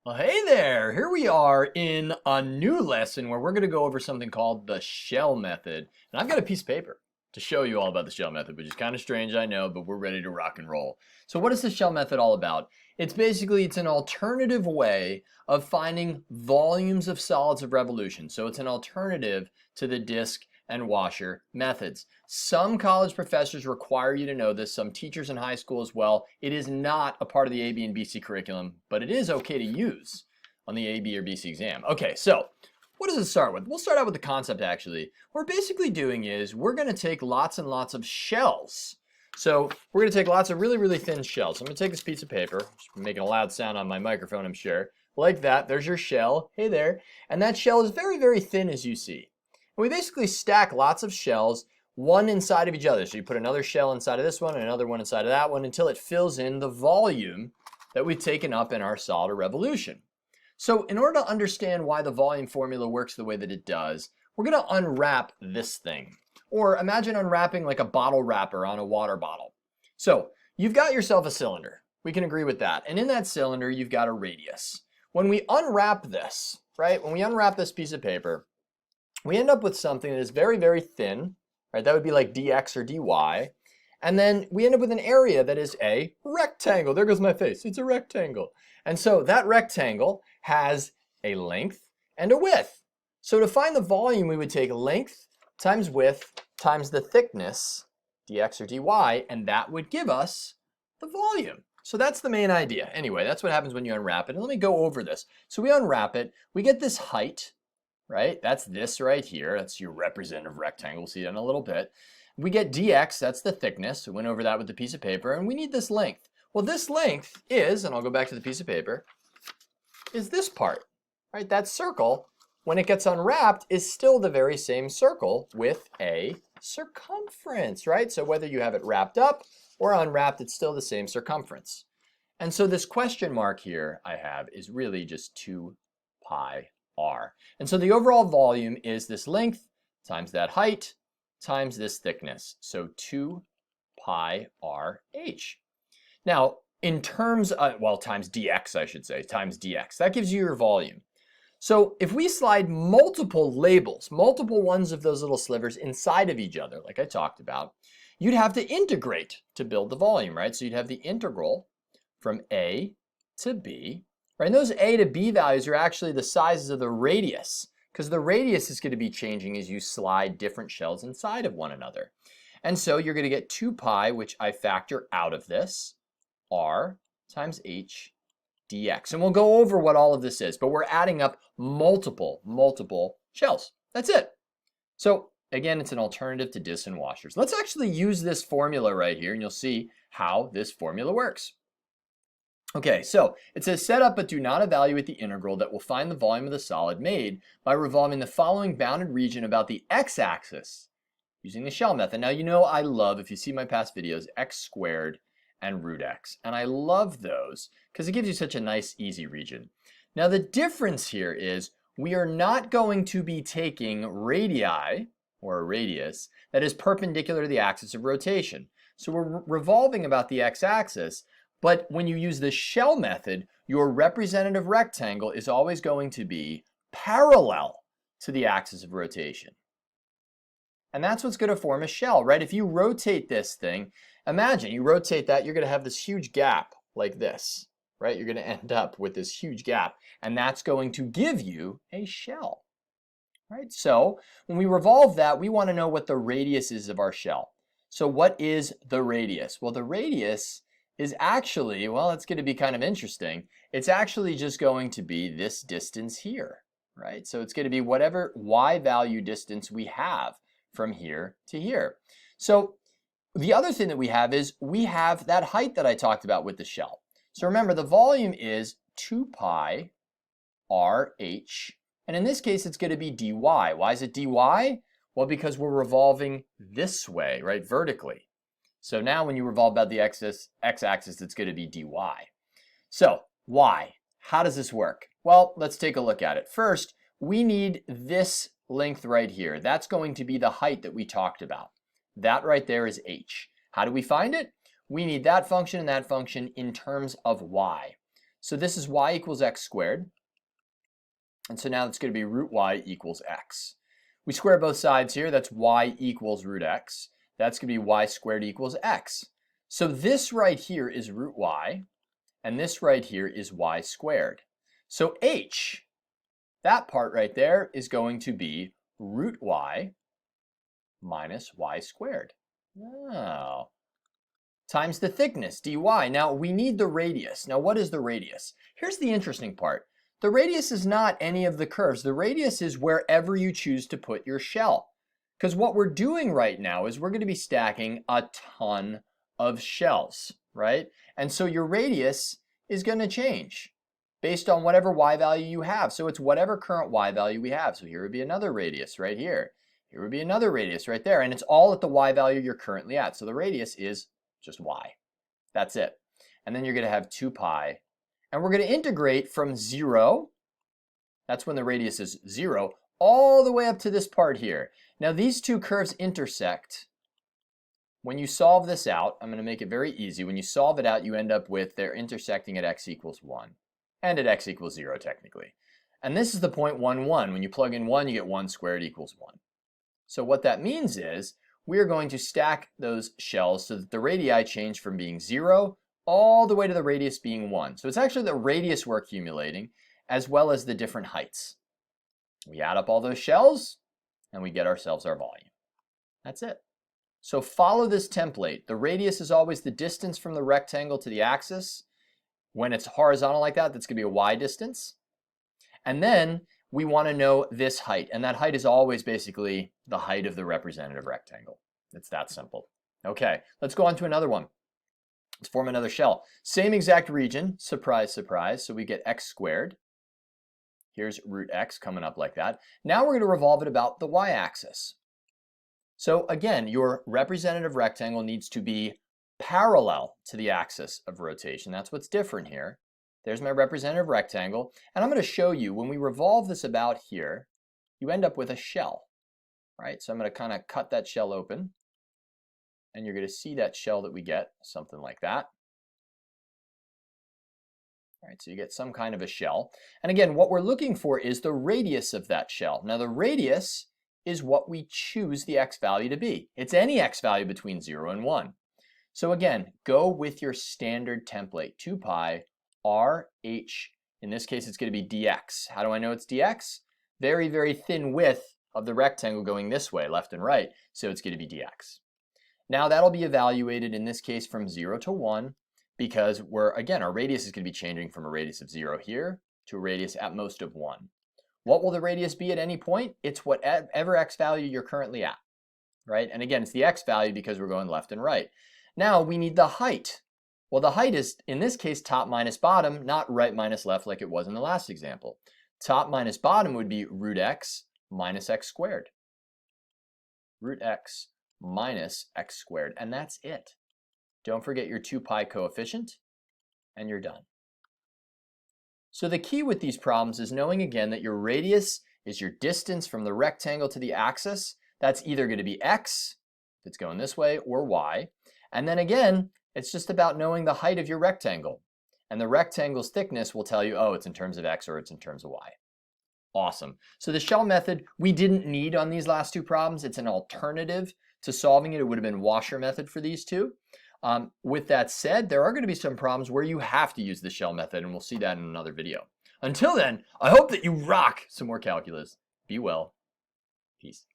Well, hey there! Here we are in a new lesson where we're going to go over something called the shell method. And I've got a piece of paper to show you all about the shell method, which is kind of strange, I know, but we're ready to rock and roll. So what is the shell method all about? It's an alternative way of finding volumes of solids of revolution. So it's an alternative to the disk and washer methods. Some college professors require you to know this, some teachers in high school as well. It is not a part of the AB and BC curriculum, but it is okay to use on the AB or BC exam. Okay, so what does it start with? We'll start out with the concept actually. What we're basically doing is we're gonna take lots and lots of shells. So we're gonna take lots of really, really thin shells. I'm gonna take this piece of paper, just making a loud sound on my microphone, I'm sure. Like that, there's your shell, hey there. And that shell is very, very thin as you see. And we basically stack lots of shells, one inside of each other. So you put another shell inside of this one and another one inside of that one until it fills in the volume that we've taken up in our solid or revolution. So in order to understand why the volume formula works the way that it does, we're going to unwrap this thing. Or imagine unwrapping like a bottle wrapper on a water bottle. So you've got yourself a cylinder. We can agree with that. And in that cylinder, you've got a radius. When we unwrap this, right, when we unwrap this piece of paper, we end up with something that is very, very thin, right? That would be like dx or dy. And then we end up with an area that is a rectangle. There goes my face. It's a rectangle. And so that rectangle has a length and a width. So to find the volume, we would take length times width times the thickness, dx or dy, and that would give us the volume. So that's the main idea. Anyway, that's what happens when you unwrap it. And let me go over this. So we unwrap it. We get this height, right? That's this right here. That's your representative rectangle. We'll see that in a little bit. We get dx, that's the thickness. We went over that with the piece of paper, and we need this length. Well, this length is, and I'll go back to the piece of paper, is this part, right? That circle, when it gets unwrapped, is still the very same circle with a circumference, right? So whether you have it wrapped up or unwrapped, it's still the same circumference. And so this question mark here I have is really just 2 pi r. And so the overall volume is this length times that height times this thickness. So 2 pi r h. Now, in terms of, well, times dx, I should say, times dx. That gives you your volume. So if we slide multiple labels, multiple ones of those little slivers inside of each other, like I talked about, you'd have to integrate to build the volume, right? So you'd have the integral from a to b. Right? And those a to b values are actually the sizes of the radius, because the radius is going to be changing as you slide different shells inside of one another. And so you're going to get 2 pi, which I factor out of this, r times h dx. And we'll go over what all of this is, but we're adding up multiple shells. That's it. So again, it's an alternative to discs and washers. Let's actually use this formula right here, and you'll see how this formula works. Okay, so it says set up but do not evaluate the integral that will find the volume of the solid made by revolving the following bounded region about the x-axis using the shell method. Now you know I love, if you see my past videos, x squared and root x. And I love those because it gives you such a nice easy region. Now the difference here is we are not going to be taking radii, or a radius, that is perpendicular to the axis of rotation. So we're revolving about the x-axis. But when you use the shell method, your representative rectangle is always going to be parallel to the axis of rotation. And that's what's going to form a shell, right? If you rotate this thing, imagine you rotate that, you're going to have this huge gap like this, right? You're going to end up with this huge gap, and that's going to give you a shell, right? So when we revolve that, we want to know what the radius is of our shell. So what is the radius? Well, the radius is actually, well, it's going to be kind of interesting. It's actually just going to be this distance here, right? So it's going to be whatever y value distance we have from here to here. So the other thing that we have is we have that height that I talked about with the shell. So remember, the volume is 2 pi r h, and in this case, it's going to be dy. Why is it dy? Well, because we're revolving this way, right, vertically. So now when you revolve about the x-axis, it's going to be dy. So why? How does this work? Well, let's take a look at it. First, we need this length right here. That's going to be the height that we talked about. That right there is h. How do we find it? We need that function and that function in terms of y. So this is y equals x squared. And so now it's going to be root y equals x. We square both sides here. That's y equals root x. That's going to be y squared equals x. So this right here is root y, and this right here is y squared. So h, that part right there, is going to be root y minus y squared. Oh. Times the thickness, dy. Now, we need the radius. Now, what is the radius? Here's the interesting part. The radius is not any of the curves. The radius is wherever you choose to put your shell. Because what we're doing right now is we're going to be stacking a ton of shells, right? And so your radius is going to change based on whatever y value you have. So it's whatever current y value we have. So here would be another radius right here. Here would be another radius right there. And it's all at the y value you're currently at. So the radius is just y. That's it. And then you're going to have 2 pi. And we're going to integrate from 0, that's when the radius is 0, all the way up to this part here. Now these two curves intersect. When you solve this out, I'm going to make it very easy. When you solve it out, you end up with they're intersecting at x equals 1. And at x equals 0, technically. And this is the point 1, 1. When you plug in 1, you get 1 squared equals 1. So what that means is we're going to stack those shells so that the radii change from being 0 all the way to the radius being 1. So it's actually the radius we're accumulating as well as the different heights. We add up all those shells and we get ourselves our volume. That's it. So follow this template. The radius is always the distance from the rectangle to the axis. When it's horizontal like that, that's going to be a y distance. And then we want to know this height. And that height is always basically the height of the representative rectangle. It's that simple. Okay, let's go on to another one. Let's form another shell. Same exact region, surprise, surprise. So we get x squared. Here's root x coming up like that. Now we're going to revolve it about the y-axis. So again, your representative rectangle needs to be parallel to the axis of rotation. That's what's different here. There's my representative rectangle. And I'm going to show you when we revolve this about here, you end up with a shell, right? So I'm going to kind of cut that shell open. And you're going to see that shell that we get, something like that. All right, so you get some kind of a shell. And again, what we're looking for is the radius of that shell. Now the radius is what we choose the x value to be. It's any x value between 0 and 1. So again, go with your standard template, 2 pi r h. In this case, it's going to be dx. How do I know it's dx? Very, very thin width of the rectangle going this way, left and right, so it's going to be dx. Now that'll be evaluated in this case from 0 to 1 because again, our radius is going to be changing from a radius of 0 here to a radius at most of 1. What will the radius be at any point? It's whatever x value you're currently at, right? And again, it's the x value because we're going left and right. Now we need the height. Well, the height is, in this case, top minus bottom, not right minus left like it was in the last example. Top minus bottom would be root x minus x squared. Root x minus x squared, and that's it. Don't forget your 2 pi coefficient, and you're done. So the key with these problems is knowing again that your radius is your distance from the rectangle to the axis. That's either going to be x, if it's going this way, or y. And then again, it's just about knowing the height of your rectangle. And the rectangle's thickness will tell you, oh, it's in terms of x or it's in terms of y. Awesome. So the shell method we didn't need on these last two problems. It's an alternative to solving it. It would have been washer method for these two. With that said, there are going to be some problems where you have to use the shell method, and we'll see that in another video. Until then, I hope that you rock some more calculus. Be well. Peace.